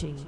teaching.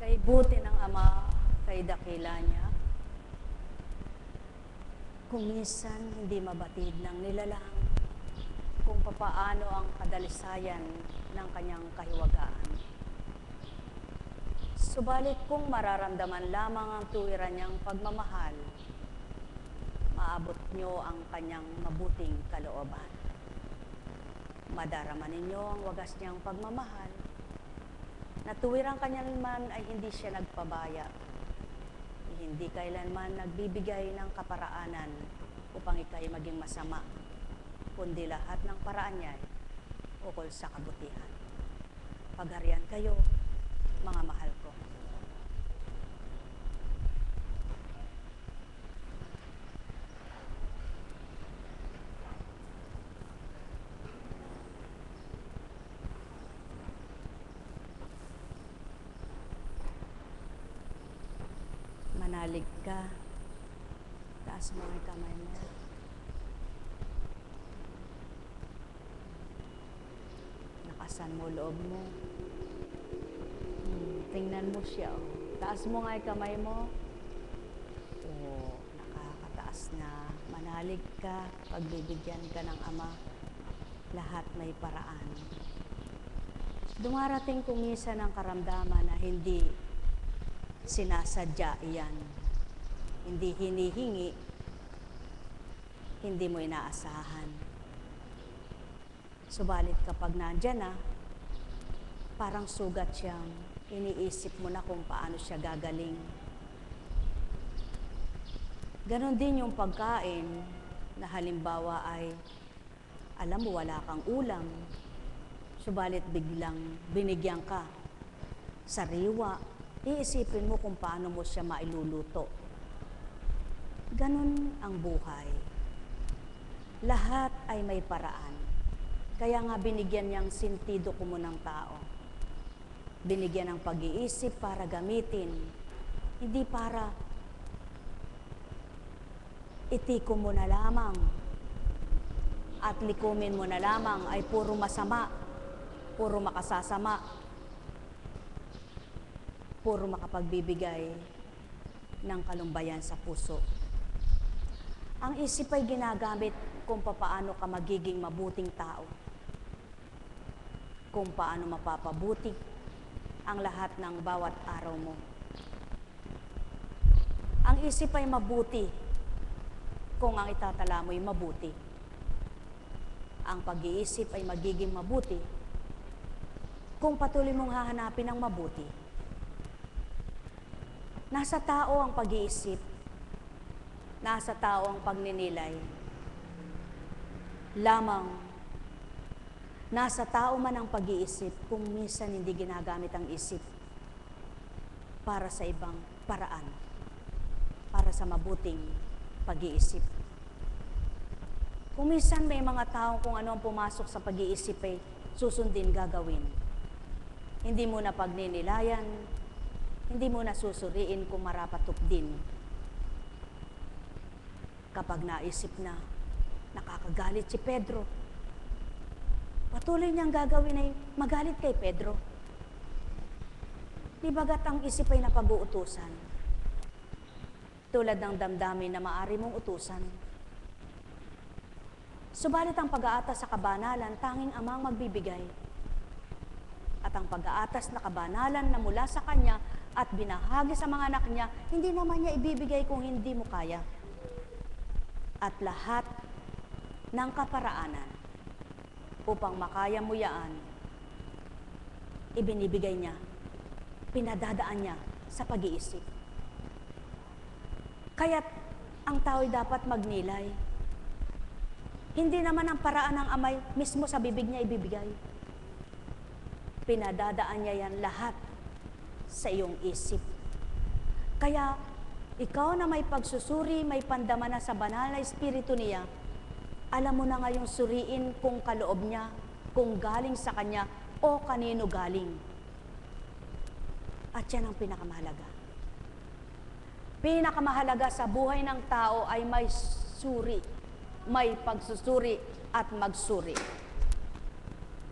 Kay buti ng Ama, kay dakila niya. Kung minsan hindi mabatid ng nilalang kung papaano ang kadalisayan ng kanyang kahiwagaan. Subalit kung mararamdaman lamang ang tuwiran niyang pagmamahal, maabot niyo ang kanyang mabuting kalooban. Madarama ninyo ang wagas niyang pagmamahal, na tuwirang kanyang ay hindi siya nagpabaya, hindi kailanman nagbibigay ng kaparaanan upang ikay maging masama, kundi lahat ng paraan niya ukol sa kabutihan. Pagharian kayo, mga mahal ko. Manalig ka. Taas mo ang kamay mo. Nakasan mo loob mo. Tingnan mo siya. Taas mo nga ang kamay mo. Nakakataas na. Manalig ka. Pagbibigyan ka ng Ama. Lahat may paraan. Dumarating kumisa ng karamdaman na hindi sinasadya iyan, hindi hinihingi, hindi mo inaasahan. Subalit kapag nandyan na, parang sugat siyang iniisip mo na kung paano siya gagaling. Ganon din yung pagkain na halimbawa ay, alam mo wala kang ulam, subalit biglang binigyan ka sariwa, iisipin mo kung paano mo siya mailuluto. Ganon ang buhay. Lahat ay may paraan. Kaya nga binigyan niyang sentido ko mo ng tao. Binigyan ng pag-iisip para gamitin. Hindi para itiko mo na lamang at likumin mo na lamang ay puro masama, puro makasasama, puro makapagbibigay ng kalumbayan sa puso. Ang isip ay ginagamit kung paano ka magiging mabuting tao, kung paano mapapabuti ang lahat ng bawat araw mo. Ang isip ay mabuti kung ang itatala mo'y mabuti. Ang pag-iisip ay magiging mabuti kung patuloy mong hahanapin ang mabuti. Nasa tao ang pag-iisip, nasa tao ang pagninilay. Lamang, nasa tao man ang pag-iisip kung minsan hindi ginagamit ang isip para sa ibang paraan, para sa mabuting pag-iisip. Kung minsan may mga tao kung ano ang pumasok sa pag-iisip ay susundin gagawin. Hindi mo na pagninilayan, hindi mo na susuriin kung marapatok din. Kapag naisip na, nakakagalit si Pedro, patuloy niyang gagawin ay magalit kay Pedro. Di bagat ang isip ay napag-uutusan, tulad ng damdamin na maaari mong utusan. Subalit ang pag-aatas sa kabanalan, tanging Ama ang magbibigay. At ang pag-aatas na kabanalan na mula sa Kanya at binahagi sa mga anak niya, hindi naman niya ibibigay kung hindi mo kaya. At lahat ng kaparaanan upang makaya mo yaan, ibinibigay niya, pinadadaan niya sa pag-iisip. Kaya't ang tao'y dapat magnilay. Hindi naman ang paraan ng Amay mismo sa bibig niya ibibigay. Pinadadaan niya yan lahat sa iyong isip. Kaya, ikaw na may pagsusuri, may pandama na sa banal na Espiritu niya, alam mo na ngayong suriin kung kaloob niya, kung galing sa Kanya, o kanino galing. At yan ang pinakamahalaga. Pinakamahalaga sa buhay ng tao ay may suri, may pagsusuri at magsuri.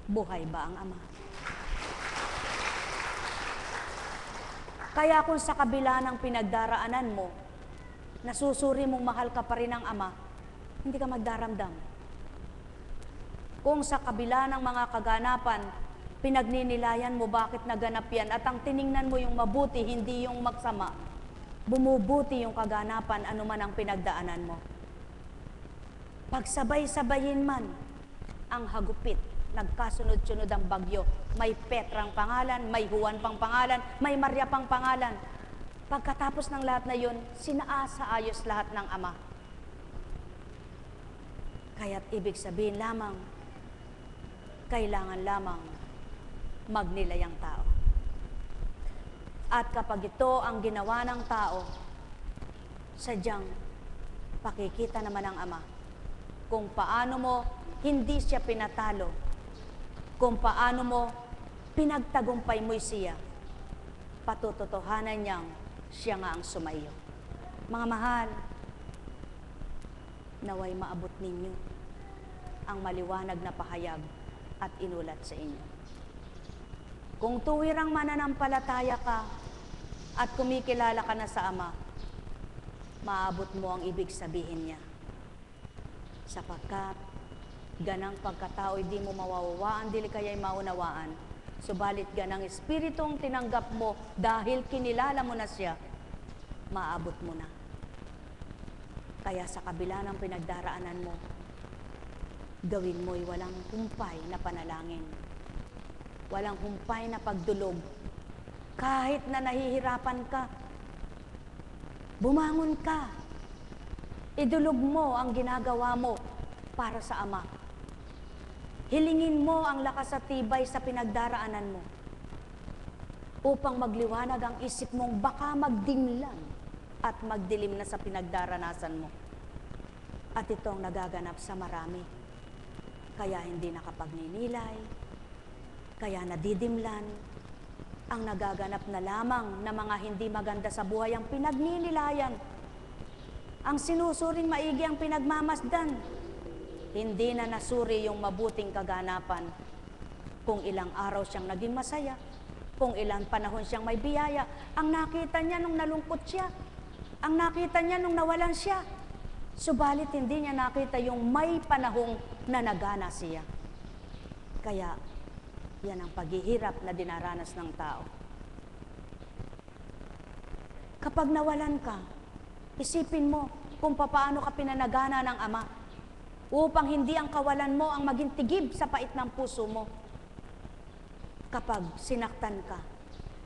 Buhay ba ang Ama? Kaya kung sa kabila ng pinagdaraanan mo, nasusuri mong mahal ka pa rin ng Ama, hindi ka magdaramdam. Kung sa kabila ng mga kaganapan, pinagninilayan mo bakit naganap yan at ang tiningnan mo yung mabuti, hindi yung magsama, bumubuti yung kaganapan, anuman ang pinagdaanan mo. Pagsabay-sabayin man ang hagupit, nagkasunod-sunod ang bagyo, may Petrang pangalan, may Juan pang pangalan, may Maria pang pangalan. Pagkatapos ng lahat na yun, sinaasa-ayos lahat ng Ama. Kaya't ibig sabihin lamang, kailangan lamang magnilay ang tao. At kapag ito ang ginawa ng tao, sadyang pakikita naman ng Ama kung paano mo hindi siya pinatalo, kung paano mo pinagtagumpay mo siya, patutotohanan niyang siya nga ang sumaiyo. Mga mahal, naway maabot ninyo ang maliwanag na pahayag at inulat sa inyo. Kung tuwirang mananampalataya ka at kumikilala ka na sa Ama, maabot mo ang ibig sabihin niya. Sapagkat ganang pagkatao'y di mo mawawaan, dili kaya'y maunawaan. Subalit ganang espiritong tinanggap mo dahil kinilala mo na siya, maabot mo na. Kaya sa kabila ng pinagdaraanan mo, gawin mo'y walang humpay na panalangin. Walang humpay na pagdulog. Kahit na nahihirapan ka, bumangon ka. Idulog mo ang ginagawa mo para sa Ama. Hilingin mo ang lakas at tibay sa pinagdaraanan mo upang magliwanag ang isip mong baka magdinlan at magdilim na sa pinagdaranasan mo. At ito ang nagaganap sa marami. Kaya hindi nakapagninilay, kaya nadidimlan, ang nagaganap na lamang na mga hindi maganda sa buhay ang pinagninilayan. Ang sinusuring maigi ang pinagmamasdan. Hindi na nasuri yung mabuting kaganapan. Kung ilang araw siyang naging masaya, kung ilang panahon siyang may biyaya, ang nakita niya nung nalungkot siya, ang nakita niya nung nawalan siya. Subalit hindi niya nakita yung may panahong na nagana siya. Kaya, yan ang paghihirap na dinaranas ng tao. Kapag nawalan ka, isipin mo kung paano ka pinanagana ng Ama upang hindi ang kawalan mo ang maging tigib sa pait ng puso mo. Kapag sinaktan ka,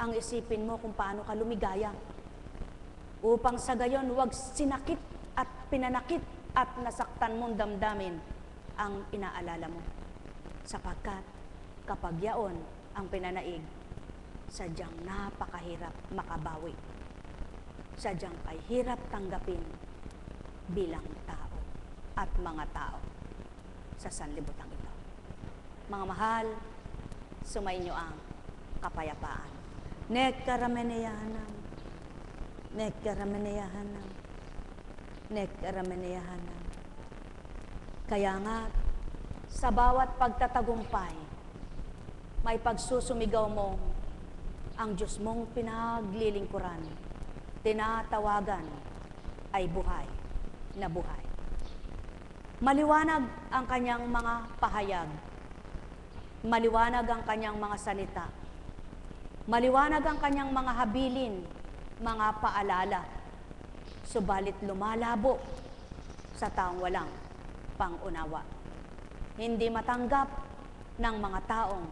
ang isipin mo kung paano ka lumigaya upang sa gayon huwag sinakit at pinanakit at nasaktan mong damdamin ang inaalala mo. Sapagkat kapag yaon ang pinanaig, sadyang napakahirap makabawi. Sadyang ay hirap tanggapin bilang tao at mga tao sa sanlibutan ito. Mga mahal, sumainyo ang kapayapaan. Nekkarameneyahanam, nekkarameneyahanam, nekkarameneyahanam. Kaya nga, sa bawat pagtatagumpay, may pagsusumigaw mo ang Diyos mong pinaglilingkuran, tinatawagan ay buhay na buhay. Maliwanag ang kanyang mga pahayag. Maliwanag ang kanyang mga salita. Maliwanag ang kanyang mga habilin, mga paalala. Subalit lumalabo sa taong walang pangunawa. Hindi matanggap ng mga taong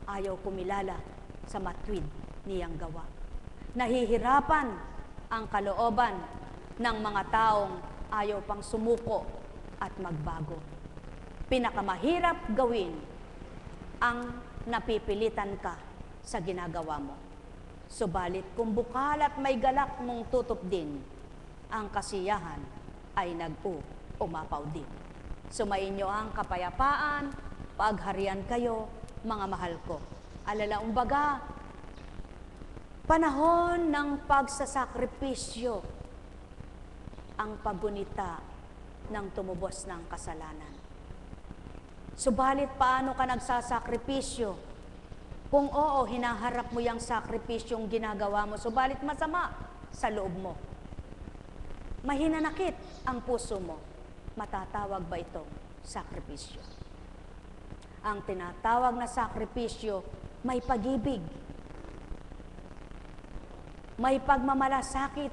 ayaw kumilala sa matwid niyang gawa. Nahihirapan ang kalooban ng mga taong ayaw pang sumuko at magbago. Pinakamahirap gawin ang napipilitan ka sa ginagawa mo. Subalit kung bukal at may galak mong tutup din, ang kasiyahan ay umapaw din. Sumainyo ang kapayapaan, pagharian kayo, mga mahal ko. Alalaumbaga, panahon ng pagsasakripisyo, ang paggunita ng tumubos ng kasalanan. Subalit paano ka nagsasakripisyo? Kung oo, hinaharap mo yung sakripisyong ginagawa mo, subalit masama sa loob mo. Mahinanakit ang puso mo. Matatawag ba itong sakripisyo? Ang tinatawag na sakripisyo, may pag-ibig, may pagmamalasakit,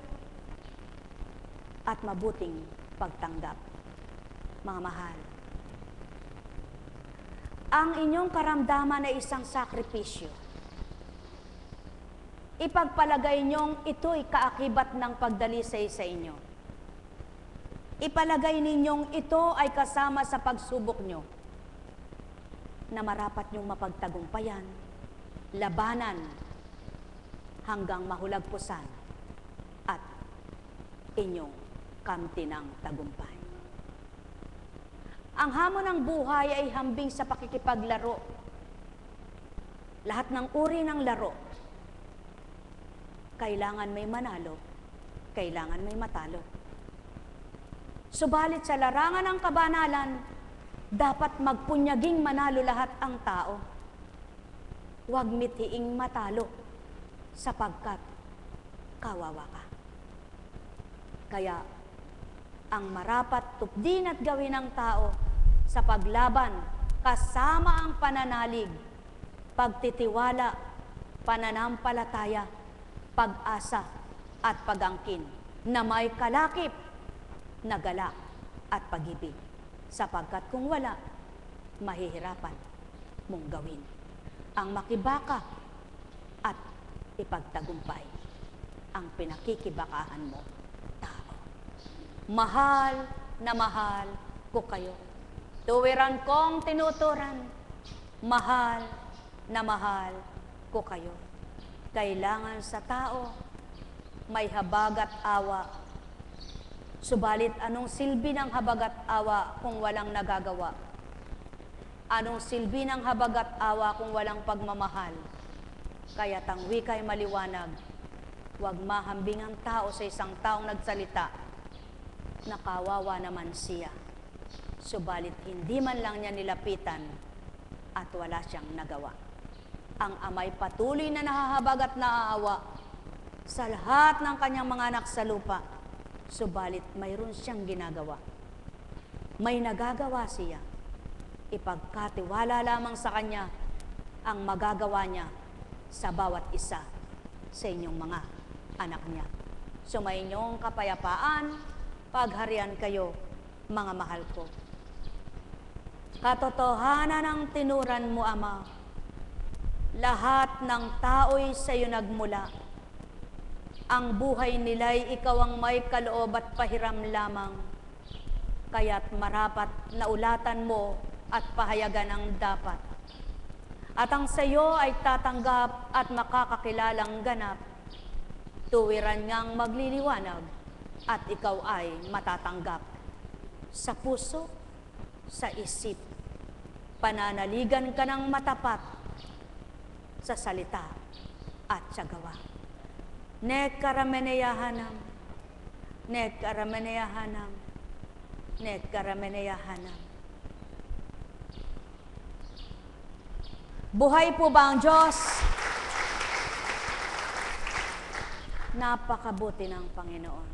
at mabuting pagtanggap. Mga mahal, ang inyong karamdaman ay isang sakripisyo. Ipagpalagay niyong ito'y kaakibat ng pagdalisay sa inyo. Ipalagay ninyong ito ay kasama sa pagsubok nyo na marapat niyong mapagtagumpayan, labanan, hanggang mahulagpusan at inyong kamti ng tagumpay. Ang hamon ng buhay ay hambing sa pakikipaglaro. Lahat ng uri ng laro, kailangan may manalo, kailangan may matalo. Subalit sa larangan ng kabanalan, dapat magpunyaging manalo lahat ang tao. Huwag mithiing matalo, sapagkat kawawa ka. Kaya, ang marapat tupdin at gawin ng tao sa paglaban, kasama ang pananalig, pagtitiwala, pananampalataya, pag-asa at pag-angkin na may kalakip na galak at pag-ibig. Sapagkat kung wala, mahihirapan mong gawin ang makibaka at ipagtagumpay ang pinakikibakahan mo tao. Mahal na mahal ko kayo. Tuwiran kong tinuturan, mahal na mahal ko kayo. Kailangan sa tao may habag at awa. Subalit anong silbi ng habag at awa kung walang nagagawa? Anong silbi ng habag at awa kung walang pagmamahal? Kaya ang wika'y maliwanag, huwag mahambing ang tao sa isang taong nagsalita, nakawawa naman siya. Subalit hindi man lang niya nilapitan at wala siyang nagawa. Ang ama'y patuloy na nahahabag at naaawa sa lahat ng kanyang mga anak sa lupa. Subalit mayroon siyang ginagawa. May nagagawa siya. Ipagkatiwala lamang sa kanya ang magagawa niya sa bawat isa sa inyong mga anak niya. Sumainyong kapayapaan, pagharian kayo, mga mahal ko. Katotohanan ng tinuran mo, Ama, lahat ng tao'y sa iyo nagmula. Ang buhay nila'y ikaw ang may kaloob at pahiram lamang. Kaya't marapat na ulatan mo at pahayagan ang dapat. At ang sa iyo ay tatanggap at makakakilalang ganap. Tuwiran ngang magliliwanag at ikaw ay matatanggap. Sa puso, sa isip, pananaligan ka ng matapat sa salita at sa gawa. Nekarameneyahanam, nekarameneyahanam, nekarameneyahanam. Buhay po ba ang Diyos? Napakabuti ng Panginoon.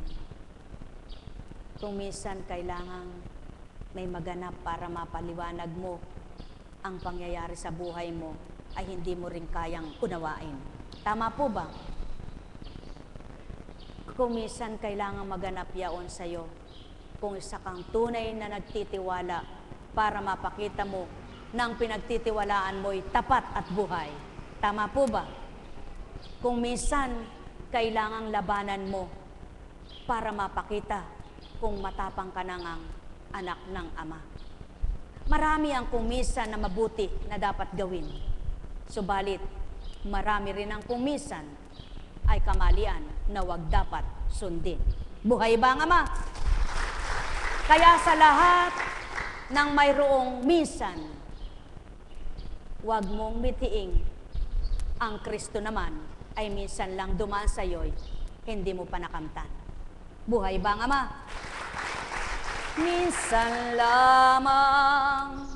Kung minsan kailangang may maganap para mapaliwanag mo ang pangyayari sa buhay mo ay hindi mo rin kayang unawain. Tama po ba? Kung minsan kailangan maganap yaon sa'yo, kung isa kang tunay na nagtitiwala para mapakita mo ng pinagtitiwalaan mo'y tapat at buhay. Tama po ba? Kung minsan kailangang labanan mo para mapakita kung matapang ka na ngang anak ng Ama. Marami ang kumisan na mabuti na dapat gawin. Subalit, marami rin ang kumisan ay kamalian na wag dapat sundin. Buhay ba ang Ama? Kaya sa lahat ng mayroong minsan, wag mong mitiing ang Kristo naman ay minsan lang dumaan sa iyo'y hindi mo pa nakamtan. Buhay ba ang Ama? Minsan lamang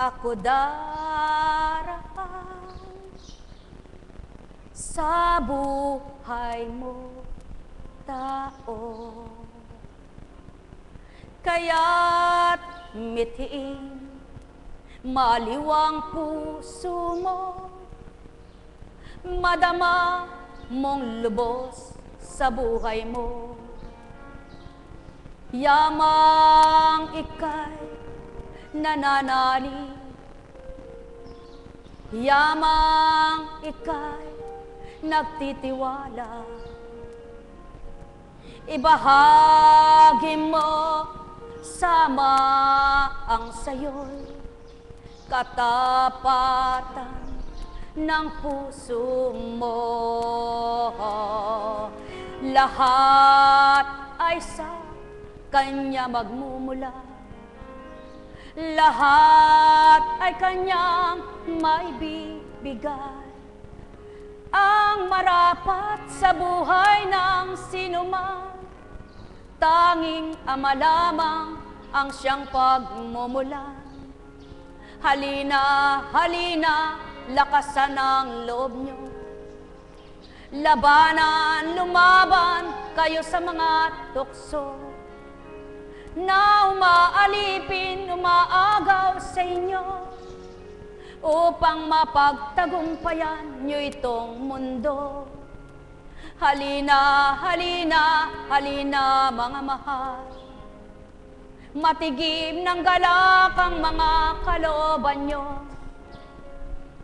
ako daraan sa buhay mo, tao. Kaya't mitiin maliwang puso mo, madama mong lubos sa buhay mo. Yamang ika'y nananalig, yamang ika'y nagtitiwala. Ibahagi mo sama ang sayo'y katapatan ng puso mo. Lahat ay sa Kanya magmumula, lahat ay Kanyang maibibigay. Ang marapat sa buhay ng sinuman, tanging Ama lamang ang siyang pagmumulan. Halina, halina, lakasan ang loob niyo. Labanan, lumaban kayo sa mga tukso na umaalipin, umaagaw sa inyo upang mapagtagumpayan niyo itong mundo. Halina, halina, halina mga mahal, matigim ng galak ang mga kalooban niyo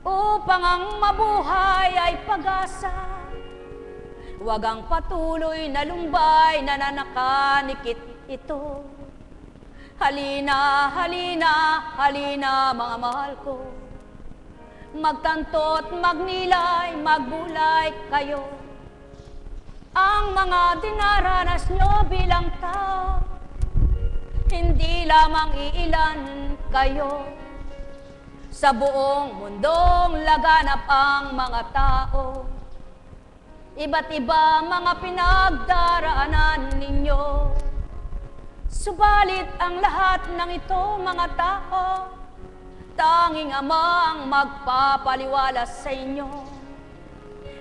upang ang mabuhay ay pag-asa. Huwag ang patuloy na lumbay na nanakanikit ito. Halina, halina, halina mga mahal ko, magtanto't magnilay, magbulay kayo. Ang mga dinaranas nyo bilang tao, hindi lamang iilan kayo. Sa buong mundong laganap ang mga tao, iba't iba mga pinagdaraanan ninyo. Subalit ang lahat ng ito mga tao, tanging Ama ang magpapaliwalas sa inyo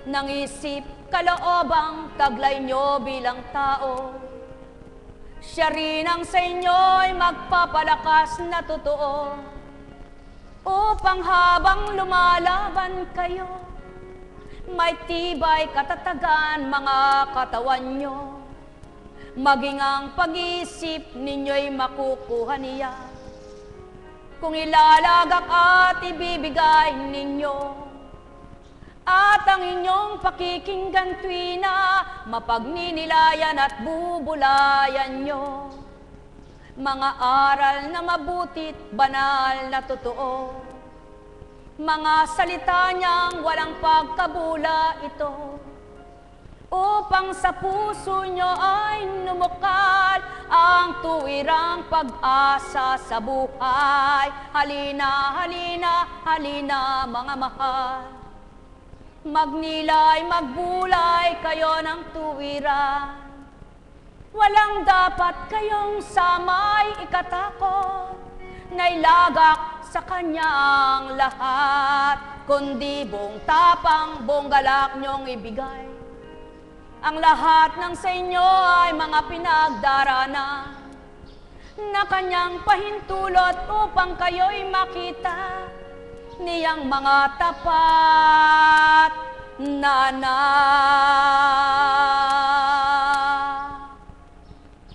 ng isip kaloobang taglay nyo bilang tao. Siya rin ang sa inyo'y magpapalakas na totoo, upang habang lumalaban kayo, may tibay katatagan mga katawan nyo. Maging ang pag-isip ninyo'y makukuha niya kung ilalagak at ibibigay ninyo. At ang inyong pakikinggan tuwina, mapagninilayan at bubulayan nyo mga aral na mabuti't banal na totoo. Mga salita niyang walang pagkabula ito, upang sa puso nyo ay numukal ang tuwirang pag-asa sa buhay. Halina, halina, halina mga mahal, magnilay, magbulay kayo ng tuwiran. Walang dapat kayong samay ikatakot na ilagak sa Kanya ang lahat, kundi buong tapang, buong galak niyong ibigay. Ang lahat ng sa inyo ay mga pinagdaraanan na kanyang pahintulot upang kayo'y makita niyang mga tapat na anak.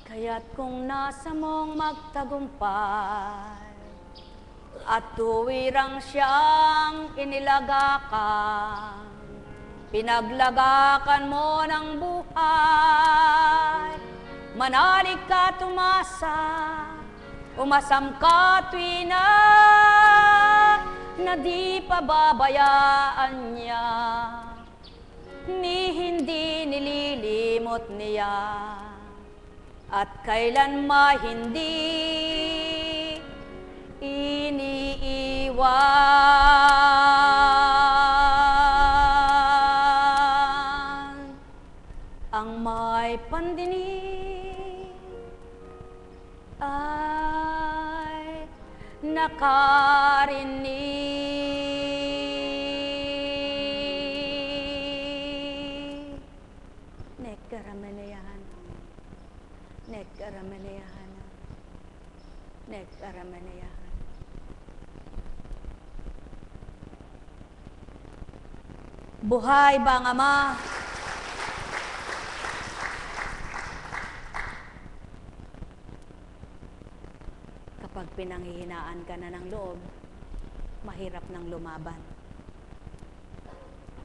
Kaya't kung nasa mong magtagumpay at tuwirang siyang inilagakan, pinaglagakan mo ng buhay, manalig ka tumasa, umasam ka tuwi na di pababayaan niya, ni hindi nililimot niya, at kailanman hindi iniiwan. Ang may pandinig ay nakarinig. Nekaramanayana, nekaramanayana, nekaramanayana. Buhay ba ang Ama? Kapag pinanghihinaan ka na ng loob, mahirap nang lumaban.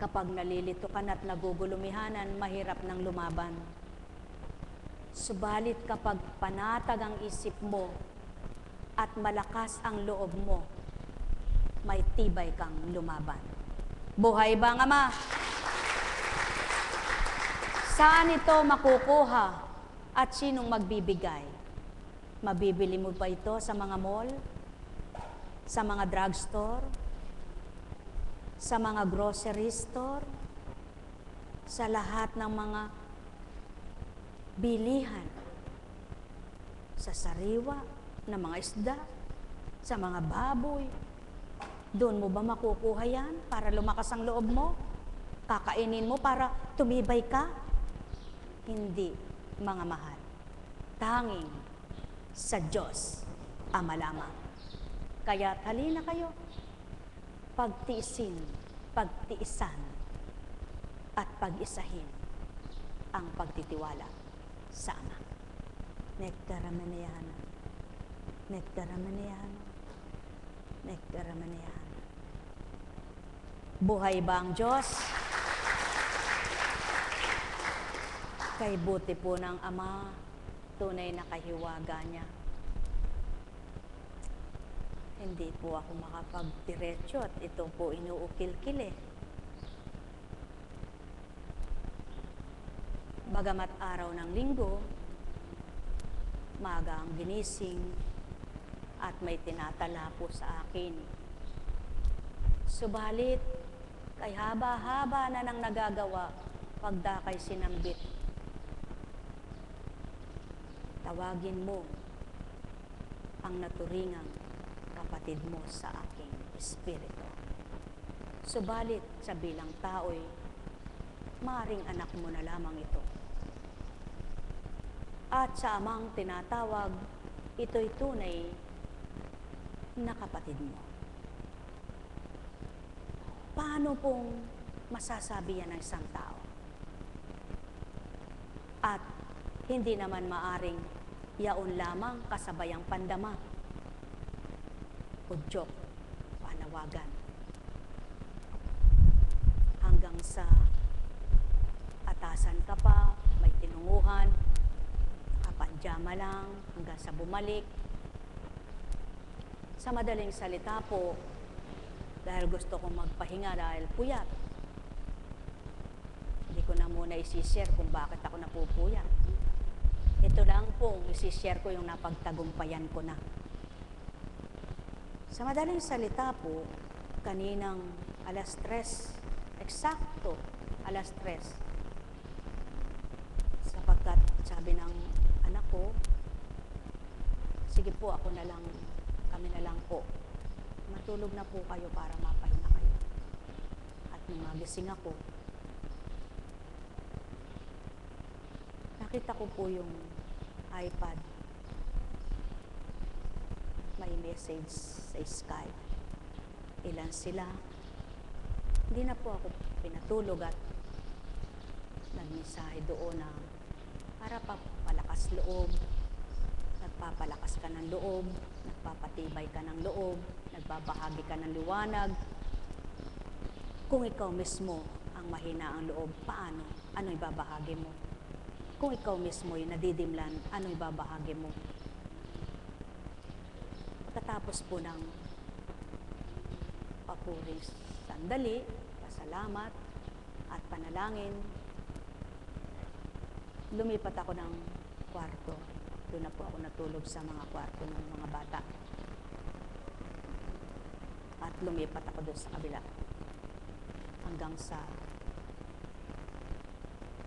Kapag nalilito ka na't nagugulumihanan, mahirap nang lumaban. Subalit kapag panatag ang isip mo at malakas ang loob mo, may tibay kang lumaban. Buhay ba ang Ama? Saan ito makukuha at sinong magbibigay? Mabibili mo ba ito sa mga mall? Sa mga drugstore? Sa mga grocery store? Sa lahat ng mga bilihan? Sa sariwa ng mga isda? Sa mga baboy? Doon mo ba makukuha yan para lumakas ang loob mo? Kakainin mo para tumibay ka? Hindi, mga mahal. Tanging sa Diyos Ama lamang. Kaya halina kayo, pagtiisin, pagtiisan, at pag-isahin ang pagtitiwala sa Ama. Nekaramanayana, nekaramanayana, nekaramanayana. Buhay ba ang Diyos? Kay buti po ng Ama, tunay na kahiwaga niya. Hindi po ako makapagdiretso at ito po inuukil-kil eh. Bagamat araw ng linggo, maaga ang ginising at may tinatala po sa akin. Subalit, kay haba-haba na nang nagagawa pagdakay sinambit. Tawagin mo ang naturingang kapatid mo sa aking espiritu. Subalit sa bilang tao'y maring anak mo na lamang ito. At sa Amang tinatawag, ito'y tunay na kapatid mo. Paano pong masasabi yan ng isang tao? At hindi naman maaring yaon lamang kasabayang pandama o joke, panawagan. Hanggang sa atasan ka pa, may tinunguhan, kapandyama lang, hanggang sa bumalik. Sa madaling salita po, dahil gusto kong magpahinga dahil puyat, hindi ko na muna isi-share kung bakit ako napupuyat. Ito lang po, isi-share ko yung napagtagumpayan ko na. Sa madaling salita po, kaninang alas 3, eksakto alas 3, sapagkat sabi ng anak ko, sige po, ako na lang, kami na lang po. Matulog na po kayo para mapahinga kayo. At nung magising ako, nakita ko po yung iPad. iMessage sa Skype. Ilan sila? Hindi na po ako pinatulog at nagmensahe doon na para papalakas loob, nagpapalakas ka ng loob, nagpapatibay ka ng loob, nagbabahagi ka ng liwanag. Kung ikaw mismo ang mahina ang loob, paano? Ano ibabahagi mo? Kung ikaw mismo yung nadidimlan, ano ibabahagi mo? Pagkatapos po ng papuring sandali, pasalamat at panalangin, lumipat ako ng kwarto. Doon na po ako natulog sa mga kwarto ng mga bata. At lumipat ako doon sa kabila. Hanggang sa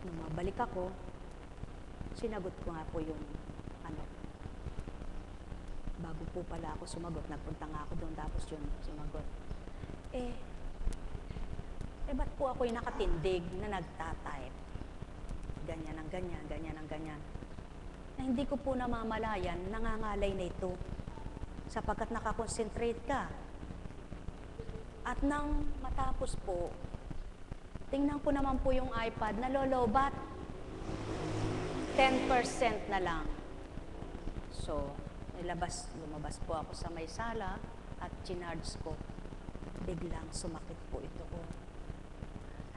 nung mabalik ako, sinagot ko nga po yung bago po pala ako sumagot, nagpunta nga ako doon tapos yun sumagot. Ba't po ako yung nakatindig na nagtatype? Ganyan ang ganyan, ganyan ang ganyan. Na hindi ko po namamalayan, nangangalay na ito sapagkat nakakonsentrate ka. At nang matapos po, tingnan ko naman po yung iPad, nalolobat. 10% na lang. So, lumabas po ako sa may sala at chinarge ko. Biglang sumakit po ito ko.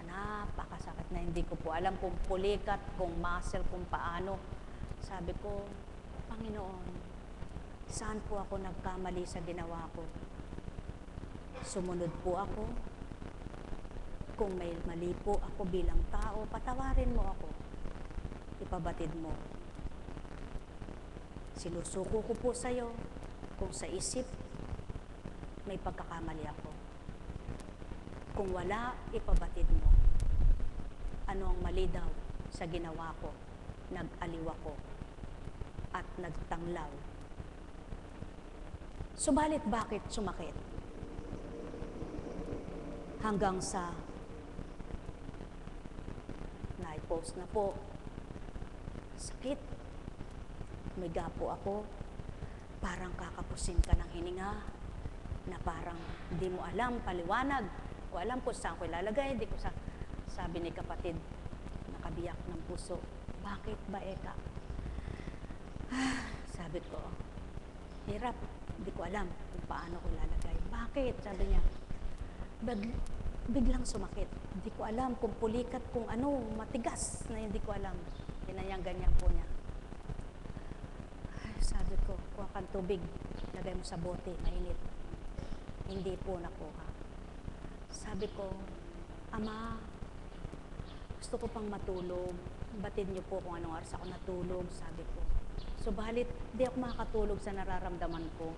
Napakasakit na hindi ko po alam kung pulikat, kung muscle, kung paano. Sabi ko, Panginoon, saan po ako nagkamali sa ginawa ko? Sumunod po ako. Kung may mali po ako bilang tao, patawarin mo ako. Ipabatid mo. Sinusuko ko po sa iyo kung sa isip may pagkakamali ako. Kung wala, ipabatid mo. Ano ang mali daw sa ginawa ko? Nag-aliw ako at nagtanglaw. Subalit bakit sumakit? Hanggang sa na-post na po. Sakit. May gapo ako. Parang kakapusin ka ng hininga na parang hindi mo alam, paliwanag. O alam ko saan ko ilalagay, hindi ko sabi ni kapatid, nakabiyak ng puso. Bakit ba, Eka? Sabi ko, hirap, hindi ko alam kung paano ko ilalagay. Bakit? Sabi niya, biglang sumakit. Hindi ko alam kung pulikat, kung ano, matigas na hindi ko alam. Ganyan po niya. Sabi ko, kuha kang tubig, lagay mo sa bote, mainit. Hindi po nakuha. Sabi ko, Ama, gusto ko pang matulog. Batid niyo po kung anong oras ako natulog, sabi ko. Subalit, di ako makakatulog sa nararamdaman ko.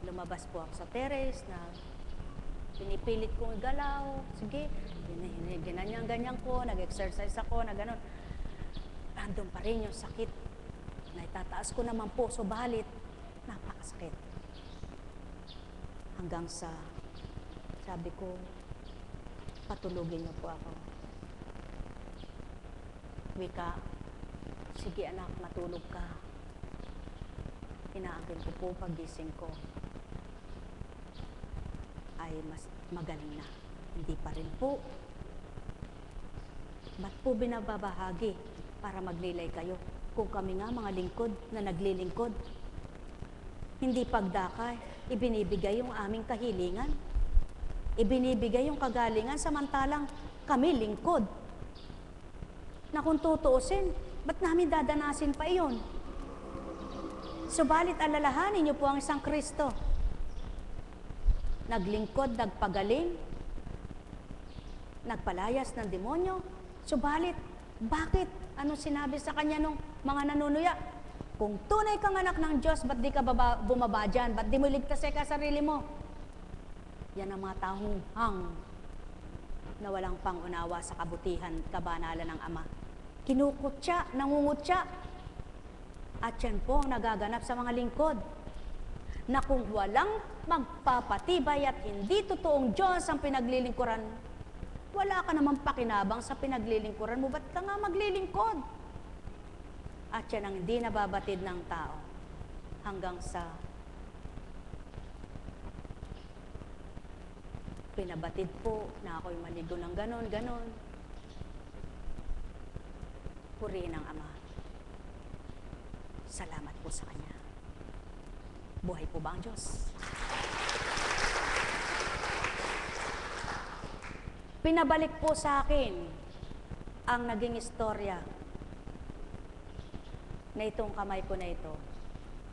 Lumabas po ako sa terrace na pinipilit kong igalaw. Sige, ganyan ko, nag-exercise ako, na gano'n. Andun pa rin yung sakit. Naitataas ko naman po, subalit, napakasakit. Hanggang sa, sabi ko, patulugin niyo po ako. Wika, sige anak, matulog ka. Inaangkin ko po paggising ko. Ay mas magaling na. Hindi pa rin po. Ba't po binababahagi para maglilay kayo? Kung kami nga mga lingkod na naglilingkod. Hindi pagdakay, ibinibigay yung aming kahilingan. Ibinibigay yung kagalingan samantalang kami lingkod. Na kung tutuusin, ba't namin dadanasin pa iyon? Subalit alalahanin niyo po ang isang Kristo. Naglingkod, nagpagaling, nagpalayas ng demonyo. Subalit, bakit? Ano sinabi sa kanya nung mga nanunuya? Kung tunay kang anak ng Diyos, ba't di ka bumaba dyan? Ba't di mo iligtas ka sarili mo? Yan ang mga taong hang na walang pangunawa sa kabutihan, kabanalan ng Ama. Kinukutya, nangungutya. At yan po ang nagaganap sa mga lingkod. Na kung walang magpapatibay at hindi totoong Diyos ang pinaglilingkuran, wala ka namang pakinabang sa pinaglilingkuran mo. Ba't ka nga maglilingkod? At yan ang hindi nababatid ng tao. hanggang sa pinabatid po na ako'y maligo ng ganon. Purihin ang Ama. Salamat po sa Kanya. Buhay po ba ang Diyos? Pinabalik po sa akin ang naging istorya na itong kamay ko na ito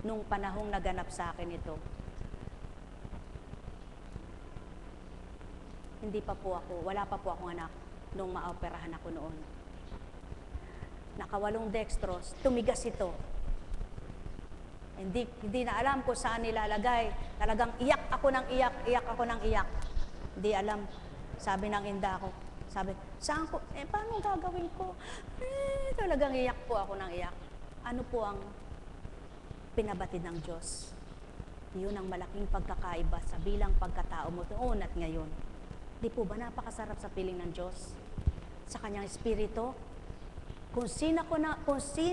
nung panahong naganap sa akin ito. Wala pa po akong anak nung maoperahan ako noon. Nakawalong dextrose, tumigas ito. Hindi na alam kung saan nilalagay. Talagang iyak ako ng iyak. Hindi alam. Sabi ng inda ko, saan ko, paano gagawin ko? Talagang iyak po ako ng iyak. Ano po ang pinabatid ng Diyos? Yun ang malaking pagkakaiba sa bilang pagkatao mo noon at ngayon. Di po ba napakasarap sa piling ng Diyos? Sa Kanyang Espiritu? Kung sino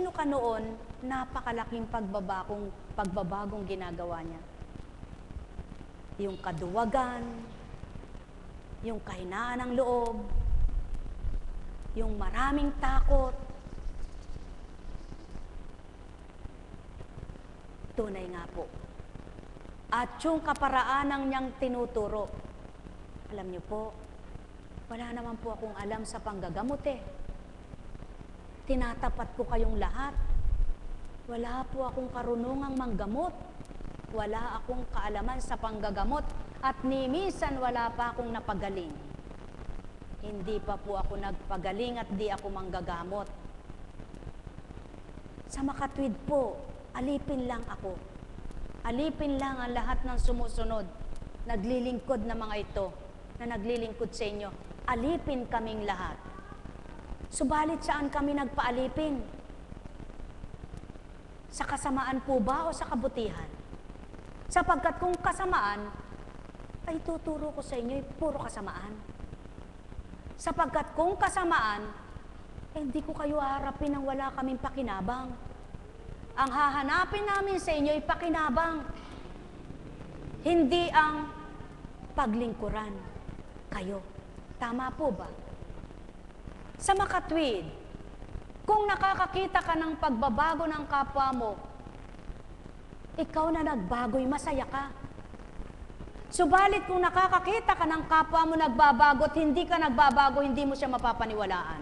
ka noon, napakalaking pagbabagong ginagawa niya. Yung kaduwagan, yung kahinaan ng loob, yung maraming takot. Tunay nga po. At yung kaparaanang niyang tinuturo. Alam niyo po, wala naman po akong alam sa panggagamot Tinatapat ko kayong lahat. Wala po akong karunungang manggamot. Wala akong kaalaman sa panggagamot. At ni minsan wala pa akong napagaling. Hindi pa po ako nagpagaling at di ako manggagamot. Sa makatwid po, alipin lang ako. Alipin lang ang lahat ng sumusunod. Naglilingkod na mga ito, na naglilingkod sa inyo. Alipin kaming lahat. Subalit saan kami nagpaalipin? Sa kasamaan po ba o sa kabutihan? Sapagkat kung kasamaan, ay tuturo ko sa inyo, puro kasamaan. Sapagkat kung kasamaan, hindi ko kayo harapin nang wala kaming pakinabang. Ang hahanapin namin sa inyo ay pakinabang. Hindi ang paglingkuran kayo. Tama po ba? Sa makatwid, kung nakakakita ka ng pagbabago ng kapwa mo, ikaw na nagbago'y masaya ka. Subalit kung nakakakita ka ng kapwa mo nagbabago at hindi ka nagbabago, hindi mo siya mapapaniwalaan.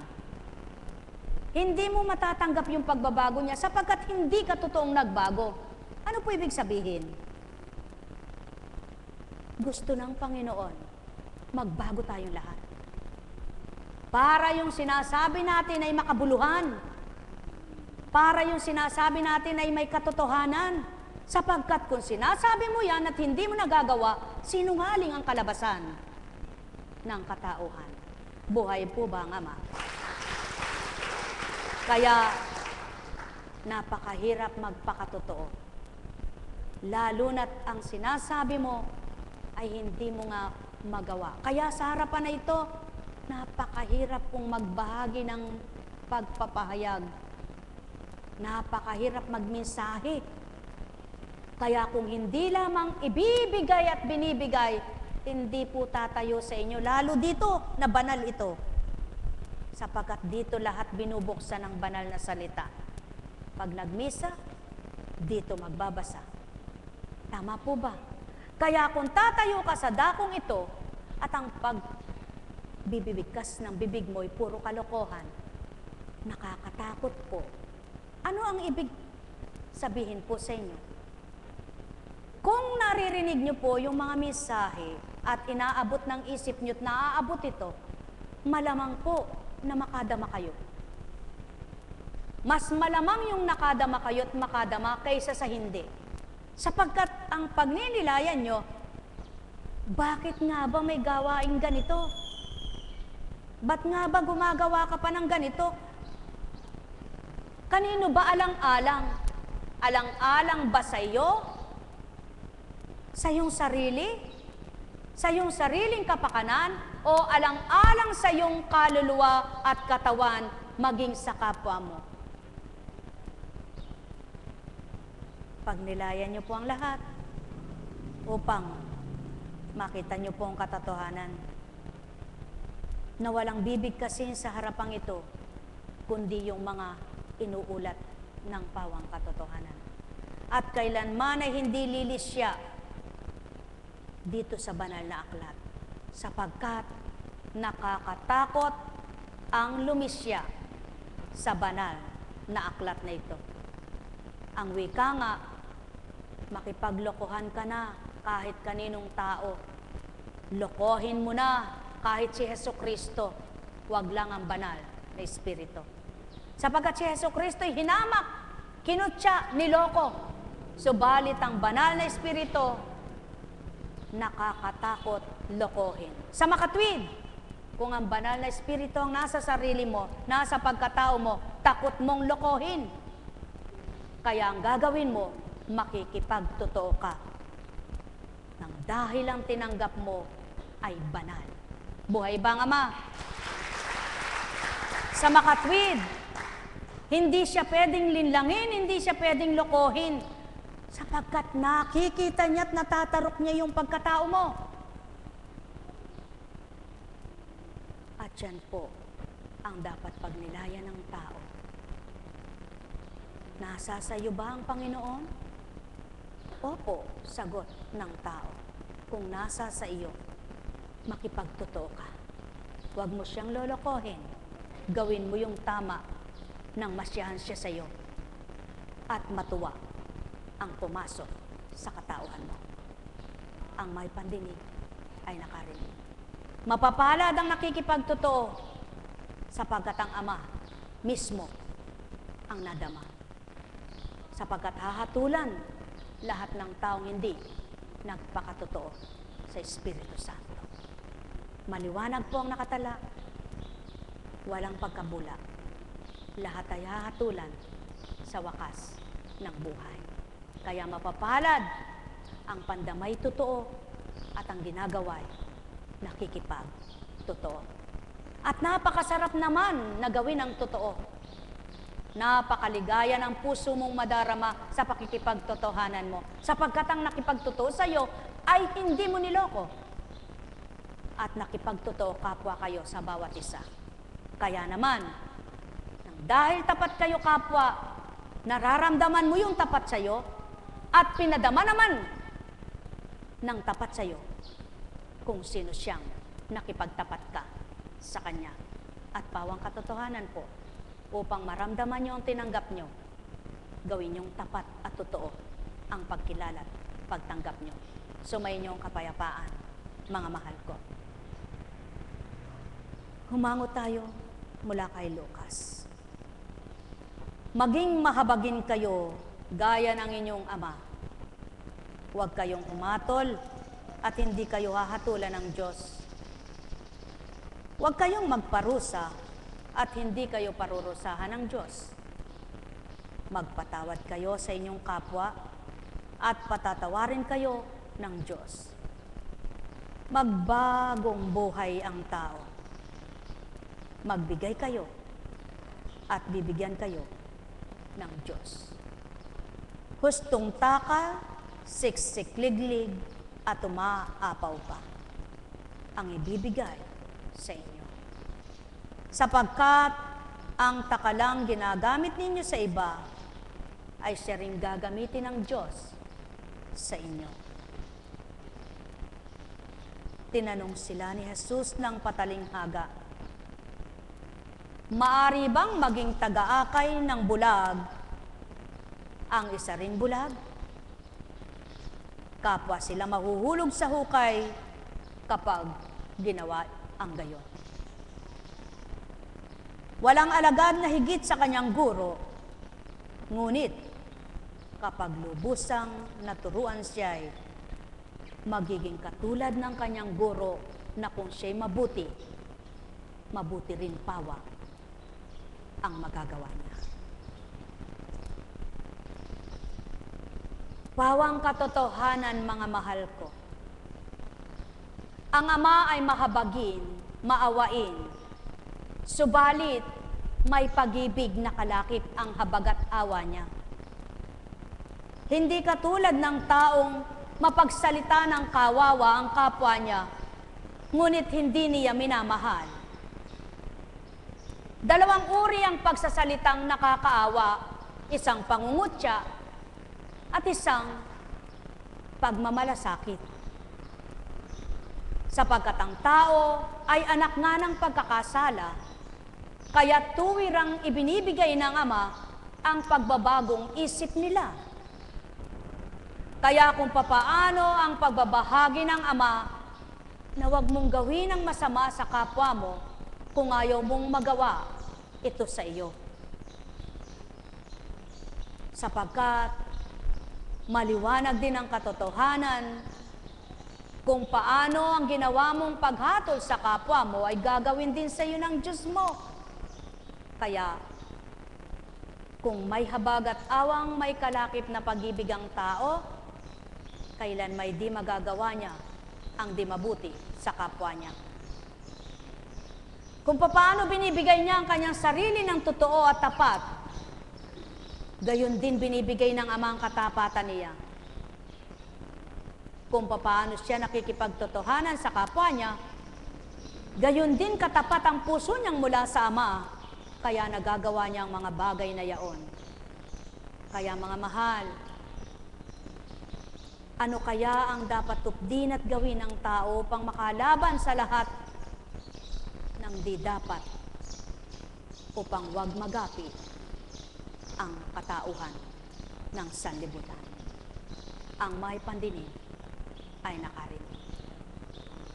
Hindi mo matatanggap yung pagbabago niya sapagkat hindi ka totoong nagbago. Ano po ibig sabihin? Gusto ng Panginoon, magbago tayong lahat. Para yung sinasabi natin ay makabuluhan. Para yung sinasabi natin ay may katotohanan. Sapagkat kung sinasabi mo yan at hindi mo nagagawa, sinungaling ang kalabasan ng katauhan. Buhay po ba ang Ama? Kaya, napakahirap magpakatotoo. Lalo na't ang sinasabi mo ay hindi mo nga magawa. Kaya sa harapan na ito, napakahirap kong magbahagi ng pagpapahayag. Napakahirap magmensahe. Kaya kung hindi lamang ibibigay at binibigay, hindi po tatayo sa inyo. Lalo dito na banal ito. Sapagkat dito lahat binubuksan ng banal na salita. Pag nagmisa, dito magbabasa. Tama po ba? Kaya kung tatayo ka sa dakong ito at ang pagbibigkas ng bibig mo ay puro kalokohan, nakakatakot po. Ano ang ibig sabihin po sa inyo? Kung naririnig nyo po yung mga mensahe at inaabot ng isip nyo at naaabot ito, malamang po na makadama kayo. Mas malamang yung nakadama kayo at makadama kaysa sa hindi. Sapagkat ang pagninilayan nyo, bakit nga ba may gawaing ganito? Ba't nga ba gumagawa ka pa ng ganito? Kanino ba alang-alang? Alang-alang ba sa iyo? Sa iyong sarili? Sa iyong sariling kapakanan? O alang-alang sa iyong kaluluwa at katawan maging sa kapwa mo? Pagnilayan niyo po ang lahat upang makita niyo po ang katotohanan na walang bibig kasi sa harapang ito, kundi yung mga inuulat ng pawang katotohanan. At kailanman ay hindi lilis siya dito sa banal na aklat, sapagkat nakakatakot ang lumisya sa banal na aklat na ito. Ang wika nga, makipaglokohan ka na kahit kaninong tao. Lokohin mo na kahit si Jesucristo, wag lang ang banal na Espiritu. Sapagkat si Jesucristo'y hinamak, kinutya, niloko. Subalit ang banal na Espiritu, nakakatakot lokohin. Sa makatwid, kung ang banal na Espiritu ang nasa sarili mo, nasa pagkatao mo, takot mong lokohin. Kaya ang gagawin mo, makikipagtotoo ka. Nang dahil ang tinanggap mo ay banal. Buhay ba ang Ama? Sa makatwid, hindi siya pwedeng linlangin, hindi siya pwedeng lokohin, sapagkat nakikita niya at natatarok niya yung pagkatao mo. At yan po ang dapat pagnilayan ng tao. Nasa sa iyo ba ang Panginoon? Opo, sagot ng tao. Kung nasa sa iyo, makipagtotoo ka. Huwag mo siyang lolokohin. Gawin mo yung tama nang masyahan siya sa iyo at matuwa ang pumasok sa katauhan mo. Ang may pandinig ay nakarinig. Mapapalad ang nakikipagtotoo sapagkat ang Ama mismo ang nadama. Sapagkat hahatulan lahat ng taong hindi nagpakatotoo sa Espiritu Santo. Maliwanag po ang nakatala, walang pagkabula. Lahat ay hahatulan sa wakas ng buhay. Kaya mapapalad ang pandamay totoo at ang ginagaway nakikipag-totoo. At napakasarap naman na gawin ang totoo. Napakaligaya ng puso mong madarama sa pakikipagtotohanan mo, sapagkat ang nakipagtotoo sa iyo ay hindi mo niloko. At nakipagtotoo kapwa kayo sa bawat isa. Kaya naman, dahil tapat kayo kapwa, nararamdaman mo yung tapat sa iyo at pinadama naman ng tapat sa iyo kung sino siyang nakipagtapat ka sa kanya. At pawang katotohanan po, upang maramdaman niyo ang tinanggap niyo, gawin niyong tapat at totoo ang pagkilala at pagtanggap niyo. Sumayin niyo ang kapayapaan, mga mahal ko. Humango tayo mula kay Lucas. Maging mahabagin kayo gaya ng inyong Ama. Huwag kayong umatol at hindi kayo hahatulan ng Diyos. Huwag kayong magparusa at hindi kayo parurusahan ng Diyos. Magpatawad kayo sa inyong kapwa at patatawarin kayo ng Diyos. Magbagong buhay ang tao. Magbigay kayo at bibigyan kayo ng Diyos. Hustong taka, siksik-liglig at umaapaw pa ang ibibigay sa inyo. Sapagkat ang takalang ginagamit ninyo sa iba ay siya ring gagamitin ng Diyos sa inyo. Tinanong sila ni Jesus ng patalinghaga, maari bang maging taga-akay ng bulag ang isa ring bulag? Kapwa sila mahuhulog sa hukay kapag ginawa ang gayon. Walang alagad na higit sa kanyang guro, ngunit kapag lubusang naturuan siya'y magiging katulad ng kanyang guro na kung siya'y mabuti, mabuti rin pawa ang magagawa niya. Pawang katotohanan, mga mahal ko. Ang Ama ay mahabagin, maawain, subalit may pag-ibig na kalakip ang habag at awa niya. Hindi katulad ng taong mapagsalita ng kawawa ang kapwa niya, ngunit hindi niya minamahal. Dalawang uri ang pagsasalitang nakakaawa, isang pangungutya at isang pagmamalasakit. Sapagkat ang tao ay anak nga ng pagkakasala, kaya tuwirang ibinibigay ng Ama ang pagbabagong isip nila. Kaya kung papaano ang pagbabahagi ng Ama na huwag mong gawin ang masama sa kapwa mo kung ayaw mong magawa ito sa iyo. Sapagkat maliwanag din ang katotohanan kung paano ang ginawa mong paghatol sa kapwa mo ay gagawin din sa iyo ng Diyos mo. Kaya, kung may habag at awang may kalakip na pag-ibig ang tao, kailan may di magagawa niya ang di mabuti sa kapwa niya. Kung paano binibigay niya ang kanyang sarili ng totoo at tapat, gayon din binibigay ng Ama ang katapatan niya. Kung paano siya nakikipagtotohanan sa kapwa niya, gayon din katapat ang puso niyang mula sa Ama, kaya nagagawa niya ang mga bagay na yaon. Kaya mga mahal, ano kaya ang dapat tupdin at gawin ng tao upang makalaban sa lahat ng di dapat upang wag magapi ang katauhan ng sanlibutan? Ang may pandinig ay nakarinig.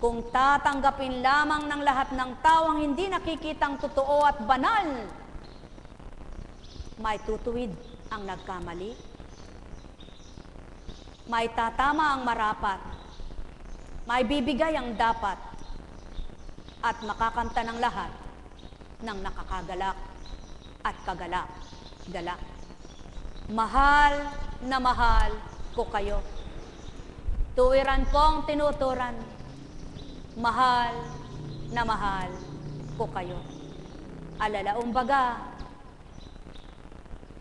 Kung tatanggapin lamang ng lahat ng tao ang hindi nakikitang totoo at banal, may tutuwid ang nagkamali, may tatama ang marapat, may bibigay ang dapat, at makakanta ng lahat ng nakakagalak at kagalak-galak. Mahal na mahal ko kayo. Tuwiran kong tinuturan. Mahal na mahal ko kayo. Alalaong baga,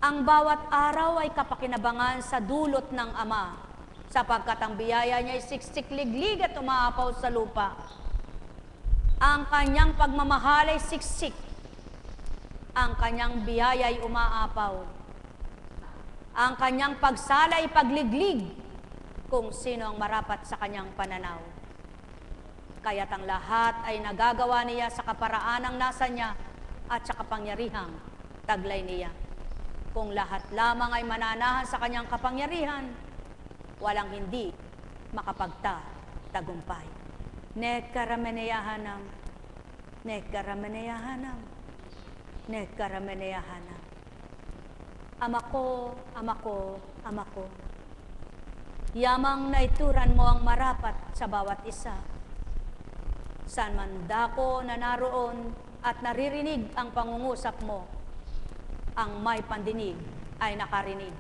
ang bawat araw ay kapakinabangan sa dulot ng Ama, sapagkat ang biyaya niya ay siksik-liglig at umaapaw sa lupa. Ang kanyang pagmamahal ay siksik. Ang kanyang biyaya ay umaapaw. Ang kanyang pagsala ay pagliglig kung sino ang marapat sa kanyang pananaw. Kaya't ang lahat ay nagagawa niya sa kaparaan ng nasa niya at sa kapangyarihang taglay niya. Kung lahat lamang ay mananahan sa kanyang kapangyarihan, walang hindi makapagtagumpay. Nekarameneyahanam, nekarameneyahanam, nekarameneyahanam. Ama ko, Ama ko, Ama ko, yamang naituran mo ang marapat sa bawat isa. Saan man dako na naroon at naririnig ang pangungusap mo, ang may pandinig ay nakarinig.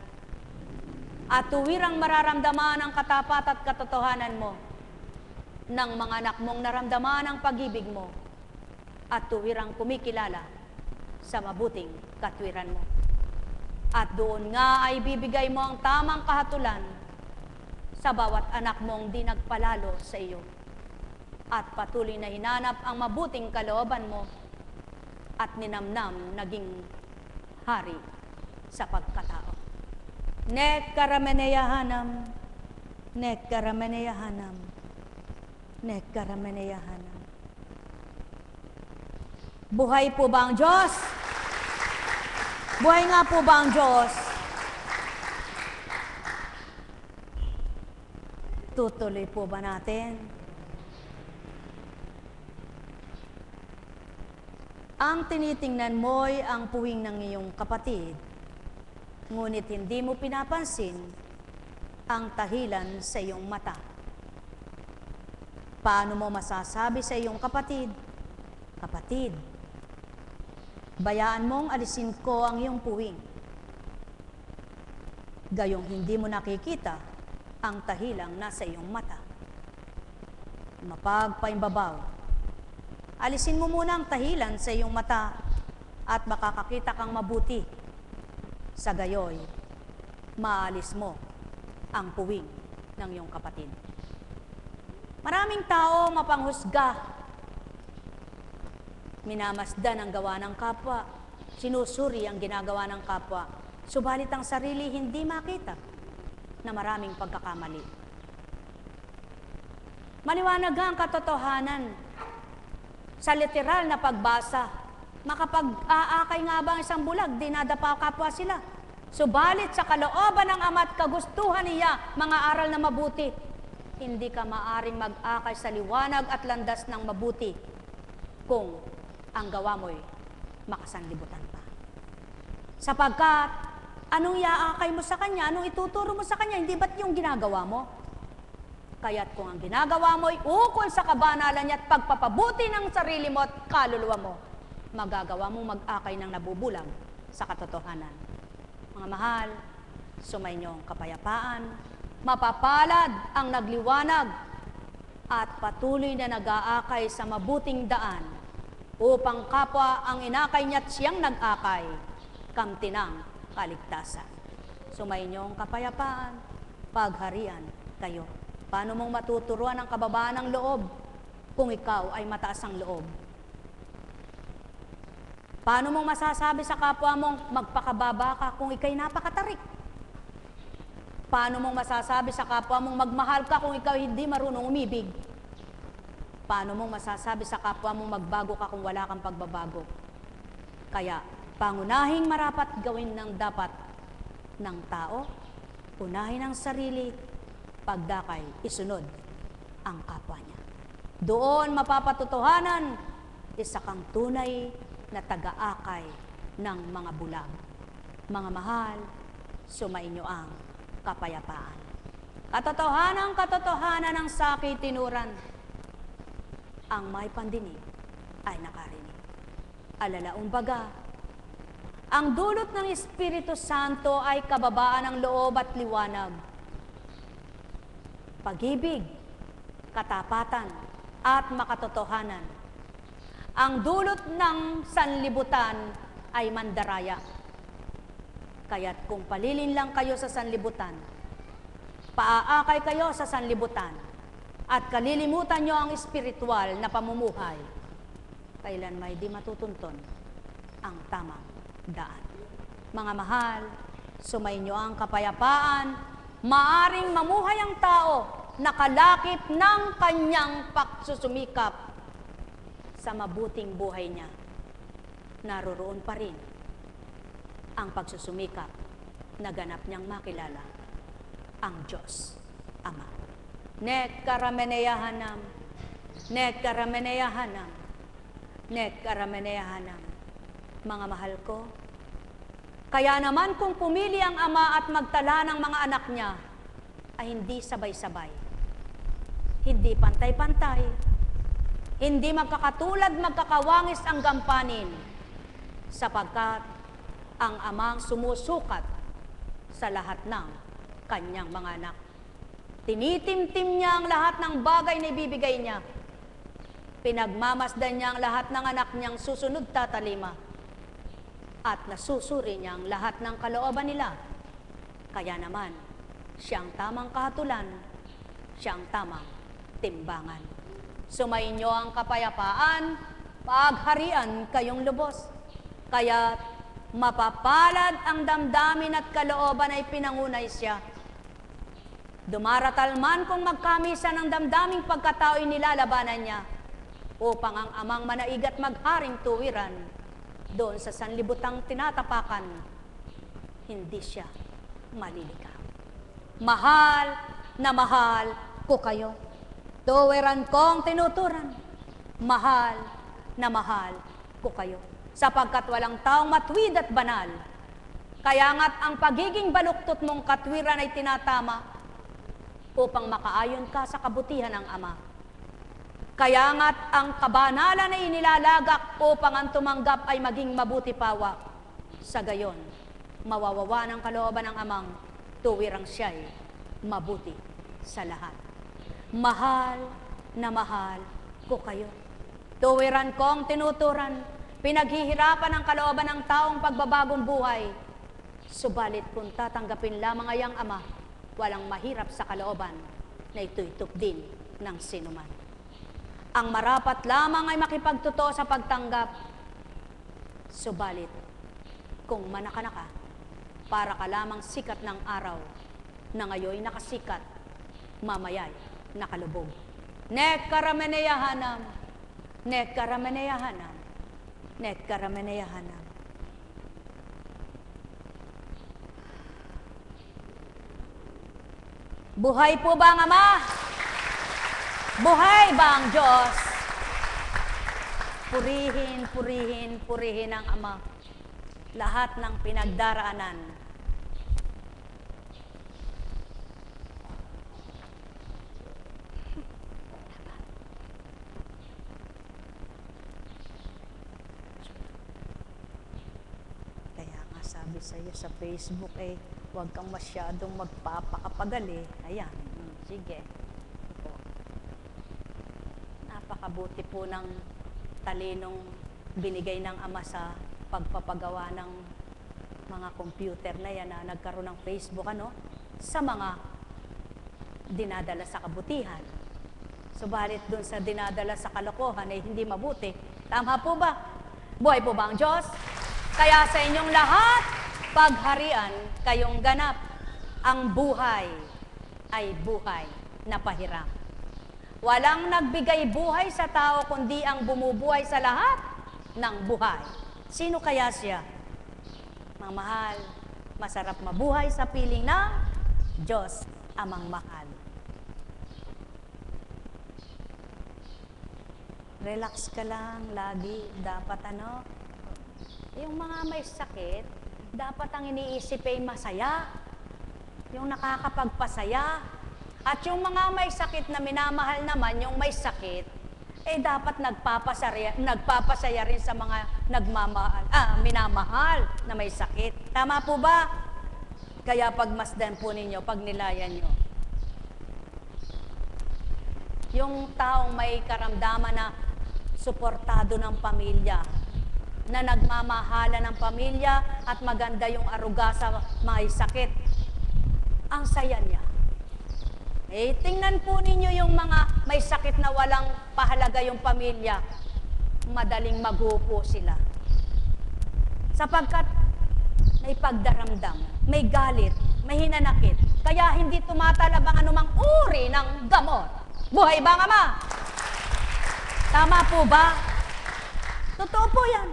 At tuwirang mararamdaman ang katapat at katotohanan mo ng mga anak mong naramdaman ang pag-ibig mo at tuwirang kumikilala sa mabuting katwiran mo. At doon nga ay bibigay mo ang tamang kahatulan sa bawat anak mong di nagpalalo sa iyo at patuloy na hinanap ang mabuting kalooban mo at ninamnam naging hari sa pagkatao. Nekarameneyahanam, nekarameneyahanam, nekarameneyahanam. Buhay po ba ang Diyos? Buhay nga po ba ang Diyos? Tutuloy po ba natin? Ang tinitingnan mo'y ang puwing ng iyong kapatid, ngunit hindi mo pinapansin ang tahilan sa iyong mata. Paano mo masasabi sa iyong kapatid, "Kapatid, bayaan mong alisin ko ang iyong puwing." Gayong hindi mo nakikita ang tahilang nasa iyong mata. Mapagpaimbabaw, alisin mo muna ang tahilan sa iyong mata at makakakita kang mabuti. Sa gayoy, maalis mo ang puwing ng iyong kapatid. Maraming tao mapanghusga, minamasdan ang gawa ng kapwa, sinusuri ang ginagawa ng kapwa, subalit ang sarili hindi makita na maraming pagkakamali. Maliwanag ang katotohanan sa literal na pagbasa. Makapag-aakay nga ba ang isang bulag, dinadapa kapwa sila. Subalit sa kalooban ng Ama at kagustuhan niya, mga aral na mabuti, hindi ka maaring mag-akay sa liwanag at landas ng mabuti kung ang gawa mo'y makasanlibutan pa. Sapagkat, anong iaakay mo sa kanya, anong ituturo mo sa kanya, hindi ba't yung ginagawa mo? Kaya't kung ang ginagawa mo'y ukol sa kabanalan niya at pagpapabuti ng sarili mo at kaluluwa mo, magagawa mong mag-akay ng nabubulag sa katotohanan. Mga mahal, sumainyo ang kapayapaan, mapapalad ang nagliwanag at patuloy na nag-aakay sa mabuting daan upang kapwa ang inakay niya't siyang nag-akay, kamtinang kaligtasan. Sumainyo ang kapayapaan, pagharian kayo. Paano mong matuturuan ang kababaan ng loob kung ikaw ay mataas ang loob? Paano mong masasabi sa kapwa mong magpakababa ka kung ikay napakatarik? Paano mong masasabi sa kapwa mong magmahal ka kung ikaw hindi marunong umibig? Paano mong masasabi sa kapwa mong magbago ka kung wala kang pagbabago? Kaya, pangunahing marapat gawin ng dapat ng tao, unahin ang sarili, pagdakay, isunod ang kapwa niya. Doon mapapatutuhanan, isa kang tunay na taga-akay ng mga bulag. Mga mahal, sumainyo ang kapayapaan. Katotohanan ng sakit tinuran, ang may pandinig ay nakarinig. Alalaong baga, ang dulot ng Espiritu Santo ay kababaan ng loob at liwanag, pag-ibig, katapatan, at makatotohanan. Ang dulot ng sanlibutan ay mandaraya. Kaya't kung palilin lang kayo sa sanlibutan, paaakay kayo sa sanlibutan, at kalilimutan nyo ang espiritual na pamumuhay, kailan may di matutunton ang tamang daan. Mga mahal, sumainyo ang kapayapaan, maaring mamuhay ang tao nakalakip ng kanyang pagsusumikap sa mabuting buhay niya. Naroroon pa rin ang pagsusumikap na ganap niyang makilala ang Diyos Ama. Nek karameneyahanam, nek karameneyahanam, nek karameneyahanam. Mga mahal ko, kaya naman kung pumili ang Ama at magtala ng mga anak niya, ay hindi sabay-sabay, hindi pantay-pantay, hindi magkakatulad, magkakawangis ang gampanin, sapagkat ang Amang sumusukat sa lahat ng kanyang mga anak. Tinitimtim niya ang lahat ng bagay na ibibigay niya. Pinagmamasdan niya ang lahat ng anak niyang susunod tatalima. At nasusuri niya ang lahat ng kalooban nila. Kaya naman, siyang tamang kahatulan, siyang tamang timbangan. Sumainyo ang kapayapaan, pagharian kayong lubos. Kaya mapapalad ang damdamin at kalooban ay pinangunay siya. Dumaratal man kung magkamisa ng damdaming pagkatao nilalabanan niya, upang ang Amang manaig at magharing tuwiran doon sa sanlibutang tinatapakan, hindi siya maliligaw. Mahal na mahal ko kayo. Tuwiran kong tinuturan, mahal na mahal ko kayo. Sapagkat walang taong matwid at banal, kaya nga't ang pagiging baluktot mong katwiran ay tinatama upang makaayon ka sa kabutihan ng Ama. Kaya nga't ang kabanalan ay inilalagak upang ang tumanggap ay maging mabuti pawa. Sa gayon, mawawawa ng kalooban ng Amang, tuwirang siya'y mabuti sa lahat. Mahal na mahal ko kayo. Tuwiran kong tinuturan, pinaghihirapan ang kalooban ng taong pagbabagong buhay. Subalit kung tatanggapin lamang ay ang Ama, walang mahirap sa kalooban na ito'y tupdin ng sinuman. Ang marapat lamang ay makipagtotoo sa pagtanggap. Subalit, kung manakana ka, para ka lamang sikat ng araw na ngayon nakasikat, mamaya'y nakalubog. Nek karameneyahanam, nek karameneyahanam, nek karameneyahanam. Buhay po ba ang Ama? Buhay ba ang Diyos? Purihin, purihin, purihin ang Ama. Lahat ng pinagdaraanan. Kaya nga sabi sa iyo sa Facebook huwag kang masyadong magpapakapagal Ayan, sige. Ito. Napakabuti po ng talinong binigay ng Ama sa pagpapagawa ng mga computer na yan na nagkaroon ng Facebook sa mga dinadala sa kabutihan. Subalit dun sa dinadala sa kalokohan ay hindi mabuti. Tama po ba? Buhay po ba ang Diyos? Kaya sa inyong lahat, pagharian kayong ganap. Ang buhay ay buhay na pahiram. Walang nagbigay buhay sa tao kundi ang bumubuhay sa lahat ng buhay. Sino kaya siya? Mga mahal, masarap mabuhay sa piling ng Diyos Amang mahal. Relax ka lang lagi. Dapat yung mga may sakit, dapat ang iniisip ay masaya. Yung nakakapagpasaya. At yung mga may sakit na minamahal naman, yung may sakit, dapat nagpapasaya rin sa mga minamahal na may sakit. Tama po ba? Kaya pagmasdan po ninyo, pagnilayan nyo. Yung taong may karamdaman na suportado ng pamilya, na nagmamahala ng pamilya at maganda yung aruga sa may sakit, ang saya niya. Tingnan po ninyo yung mga may sakit na walang pahalaga yung pamilya. Madaling magupo sila. Sapagkat may pagdaramdam, may galit, may hinanakit. Kaya hindi tumatalab ang anumang uri ng gamot. Buhay ba ang Ama? Tama po ba? Totoo po yan.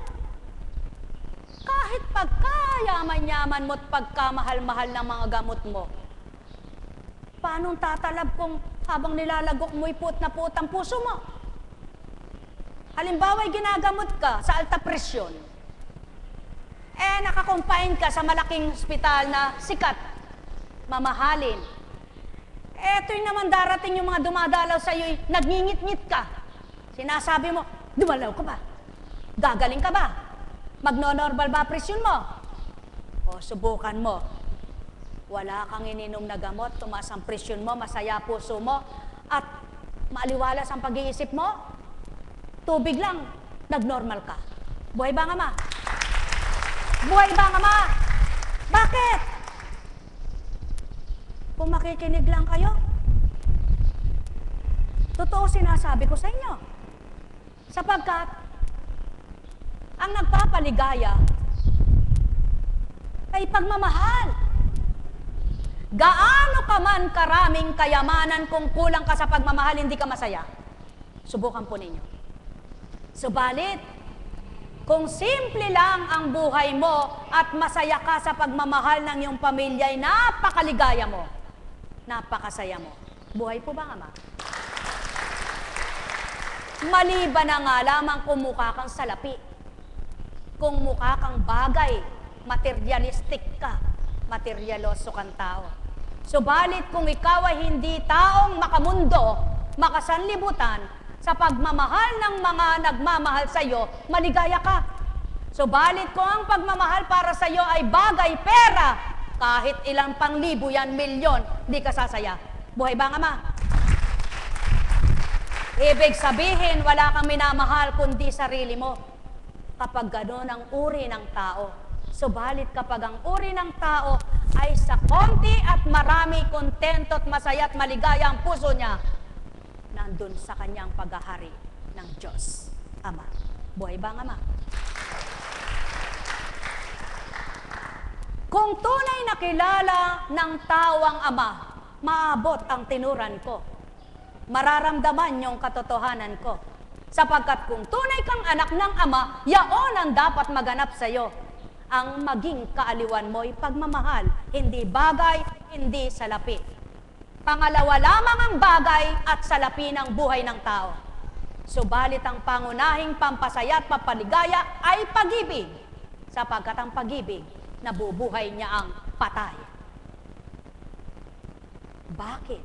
Kahit pagkayaman-yaman mo at pagkamahal-mahal ng mga gamot mo, paanong tatalab kung habang nilalagok mo'y put na put ang puso mo? Halimbawa, ginagamot ka sa alta presyon. Nakakumpain ka sa malaking ospital na sikat, mamahalin. Ito'y naman darating yung mga dumadalaw sa iyo'y nagngingit-ngit ka. Sinasabi mo, dumalaw ka ba? Gagaling ka ba? Magno-normal ba presyon mo? O subukan mo. Wala kang ininom na gamot, tumaas ang presyon mo, masaya puso mo, at maaliwalas ang pag-iisip mo, tubig lang, nag-normal ka. Buhay ba ang Ama? Buhay ba ang Ama? Bakit? Kung makikinig lang kayo, totoo sinasabi ko sa inyo. Sapagkat, ang nagpapaligaya ay pagmamahal. Gaano ka man karaming kayamanan kung kulang ka sa pagmamahal, hindi ka masaya? Subukan po ninyo. Subalit, kung simple lang ang buhay mo at masaya ka sa pagmamahal ng iyong pamilya, ay napakaligaya mo. Napakasaya mo. Buhay po ba, Ama? Maliban na nga lamang kung mukha kang salapi. Kung mukha kang bagay, materialistic ka, materialoso kang tao. Subalit kung ikaw ay hindi taong makamundo, makasanlibutan, sa pagmamahal ng mga nagmamahal sa iyo, maligaya ka. Subalit kung ang pagmamahal para sa iyo ay bagay, pera, kahit ilang panglibo yan, milyon, di ka sasaya. Buhay ba ang Ama? Ibig sabihin, wala kang minamahal kundi sarili mo. Kapag gano'n ang uri ng tao, Subalit kapag ang uri ng tao ay sa konti at marami, kontento at masaya at maligaya ang puso niya, nandun sa kanyang paghahari ng Diyos Ama. Buhay ba ang Ama? Kung tunay na kilala ng tao ang Ama, maabot ang tinuran ko. Mararamdaman yung katotohanan ko. Sapagkat kung tunay kang anak ng Ama, yaon ang dapat maganap sa iyo. Ang maging kaaliwan mo'y pagmamahal, hindi bagay, hindi salapi. Pangalawa lamang ang bagay at salapi ng buhay ng tao. Subalit ang pangunahing pampasaya at papaligaya ay pag-ibig, sapagkat ang pag-ibig, nabubuhay niya ang patay. Bakit?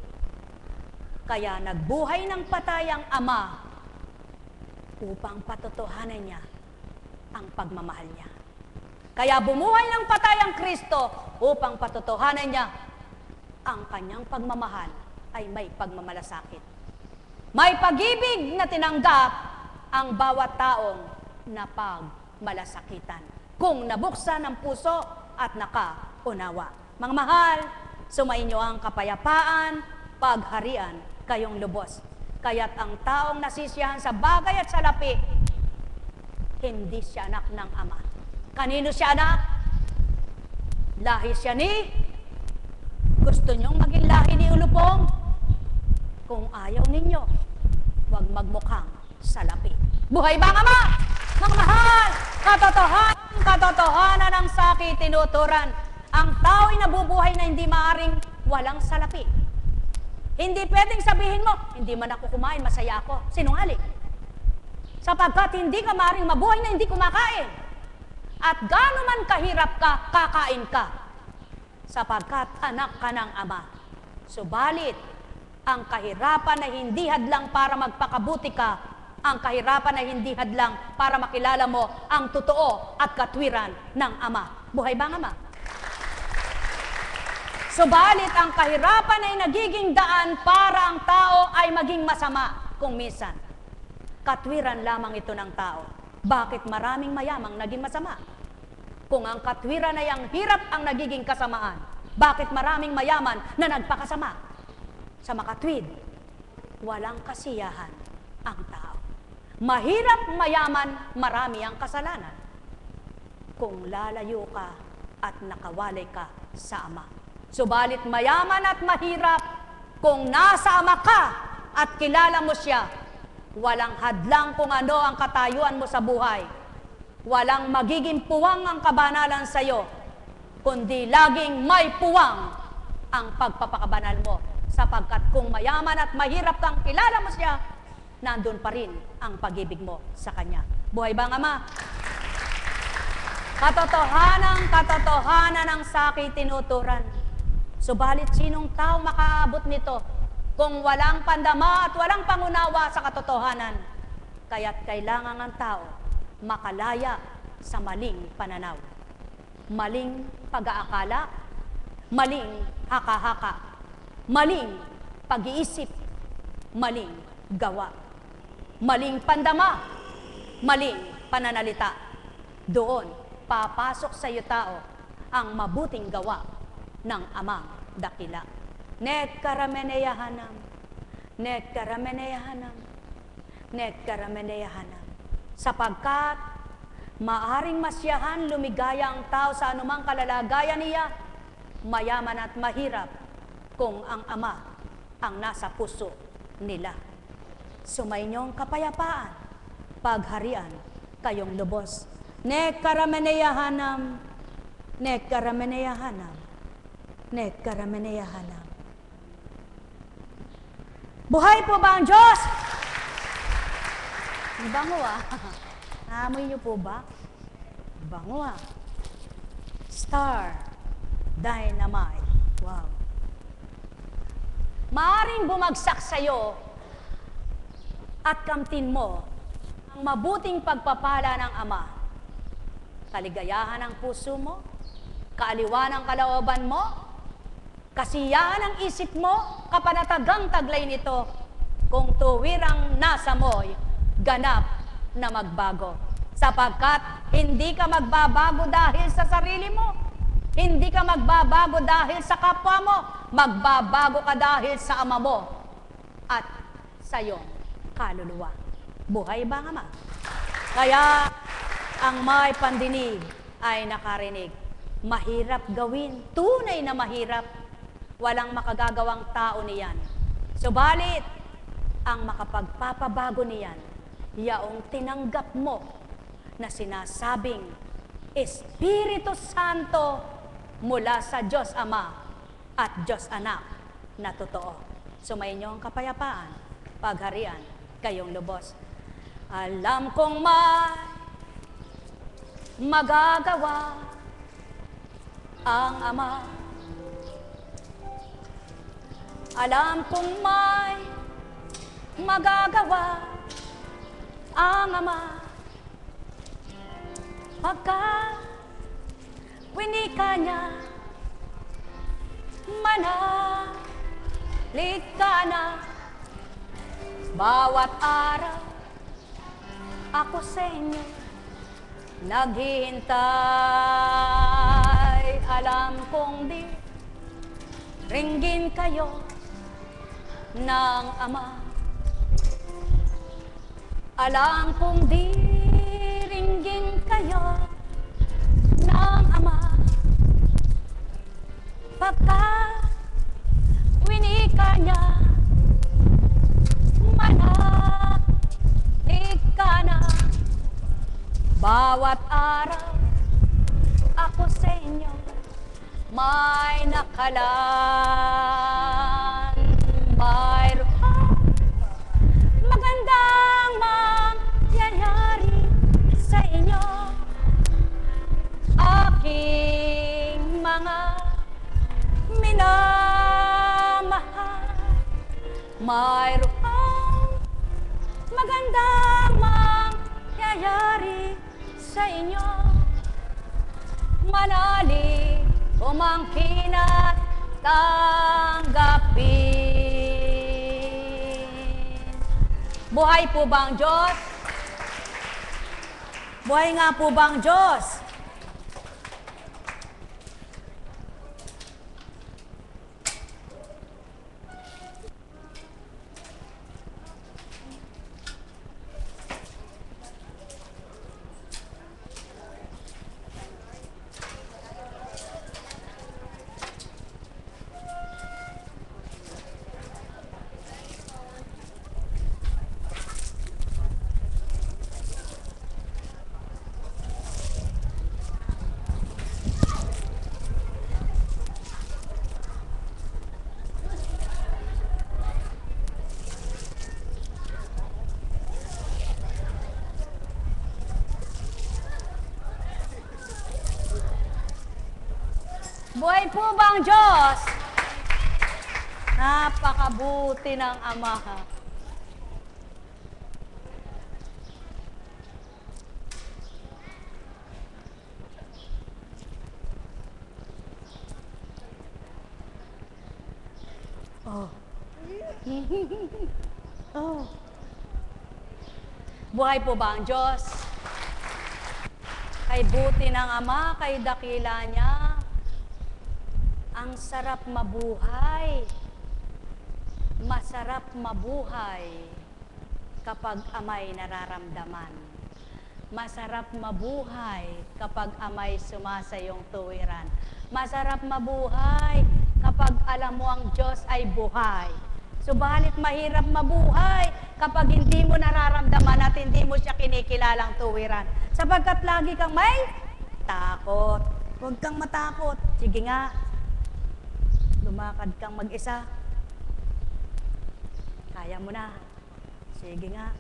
Kaya nagbuhay ng patay ang Ama upang patotohanan niya ang pagmamahal niya. Kaya bumuhay ng patay ang Kristo upang patotohanan niya ang kanyang pagmamahal ay may pagmamalasakit. May pag-ibig na tinanggap ang bawat taong napagmalasakitan kung nabuksan ang puso at nakaunawa. Mga mahal, sumainyo ang kapayapaan, pagharian, kayong lubos. Kaya't ang taong nasisiyahan sa bagay at sa lapi, hindi siya anak ng Ama. Kanino siya anak? Lahi siya ni? Gusto niyong maging lahi ni Ulupong? Kung ayaw ninyo, huwag magmukhang salapi. Buhay ba ang Ama? Mga mahal, katotohanan ang sakit tinuturan. Ang tao'y nabubuhay na hindi maaring walang salapi. Hindi pwedeng sabihin mo, hindi man ako kumain, masaya ako. Sinungaling. Sapagkat hindi ka maaring mabuhay na hindi kumakain. At gaano man kahirap ka, kakain ka. Sapagkat anak ka ng Ama. Subalit, ang kahirapan ay hindi hadlang para magpakabuti ka. Ang kahirapan ay hindi hadlang para makilala mo ang totoo at katwiran ng Ama. Buhay ba ang Ama? Subalit, ang kahirapan ay nagiging daan para ang tao ay maging masama kung minsan. Katwiran lamang ito ng tao. Bakit maraming mayamang naging masama? Kung ang katwiran ay ang hirap ang nagiging kasamaan, bakit maraming mayaman na nagpakasama? Sa makatwid, walang kasiyahan ang tao. Mahirap mayaman, marami ang kasalanan. Kung lalayo ka at nakawalay ka sa Ama. Subalit mayaman at mahirap, kung nasa Ama ka at kilala mo siya, walang hadlang kung ano ang katayuan mo sa buhay. Walang magiging puwang ang kabanalan sa iyo, kundi laging may puwang ang pagpapakabanal mo. Sapagkat kung mayaman at mahirap kang kilala mo siya, nandun pa rin ang pag-ibig mo sa Kanya. Buhay ba ang Ama? Katotohanan ang sakit tinuturan. Subalit sinong tao makaabot nito kung walang pandama at walang pangunawa sa katotohanan? Kaya't kailangan ng tao makalaya sa maling pananaw, maling pag-aakala, maling haka-haka, maling pag-iisip, maling gawa, maling pandama, maling pananalita. Doon papasok sa iyo tao ang mabuting gawa ng Amang dakila. Net karameneyahanam, net karameneyahanam, net karameneyahanam. Sapagkat maaring masyahan lumigaya ang tao sa anumang kalalagayan niya, mayaman at mahirap, kung ang Ama ang nasa puso nila. Sumainyong kapayapaan, pagharian, kayong lubos. Nek karameneyahanam, nek karameneyahanam, nek karameneyahanam. Buhay po ba ang Diyos? Bango Naamoy niyo po ba? Bango Star Dynamite. Wow. Maaring bumagsak sa'yo at kamtin mo ang mabuting pagpapala ng Ama. Kaligayahan ng puso mo, kaaliwan ng kalooban mo, kasiyahan ng isip mo, kapanatagang taglay nito, kung tuwirang nasa mo'y ganap na magbago. Sapagkat hindi ka magbabago dahil sa sarili mo. Hindi ka magbabago dahil sa kapwa mo. Magbabago ka dahil sa Ama mo at sa iyong kaluluwa. Buhay ba ang Ama? Kaya ang may pandinig ay nakarinig. Mahirap gawin, tunay na mahirap. Walang makagagawang tao niyan. Subalit, ang makapagpapabago niyan, yaong tinanggap mo na sinasabing Espiritu Santo mula sa Diyos Ama at Diyos Anak na totoo. Sumayin niyo ang kapayapaan, pagharian, kayong lubos. Alam kong may magagawa ang Ama. Alam kong may magagawa ang Ama. Pagka winika niya, manalig ka na. Bawat araw ako sa inyo naghihintay. Alam kong di ringgin kayo ng Ama. Alam kong di ringgin kayo ng Ama. Pagka winika niya, manalig ka na. Bawat araw ako sa inyo may nakalan. Mayroon magandang mangyayari sa inyo, aking mga minamahal. Mayroon magandang mangyayari sa inyo, manalig, umangkin at tanggapin. Buhay po ba ang Diyos? Buhay nga po ba ang Diyos? Buhay po ba ang Diyos? Napakabuti ng Ama. Oh. Oh. Buhay po ba ang Diyos? Kay buti ng Ama, kay dakila niya. Ang sarap mabuhay. Masarap mabuhay kapag amay nararamdaman. Masarap mabuhay kapag amay sumasayong tuwiran. Masarap mabuhay kapag alam mo ang Diyos ay buhay. Subalit mahirap mabuhay kapag hindi mo nararamdaman at hindi mo siya kinikilalang tuwiran. Sapagkat lagi kang may takot. Huwag kang matakot. Sige nga. Lumakad kang mag-isa. Kaya mo na. Sige nga.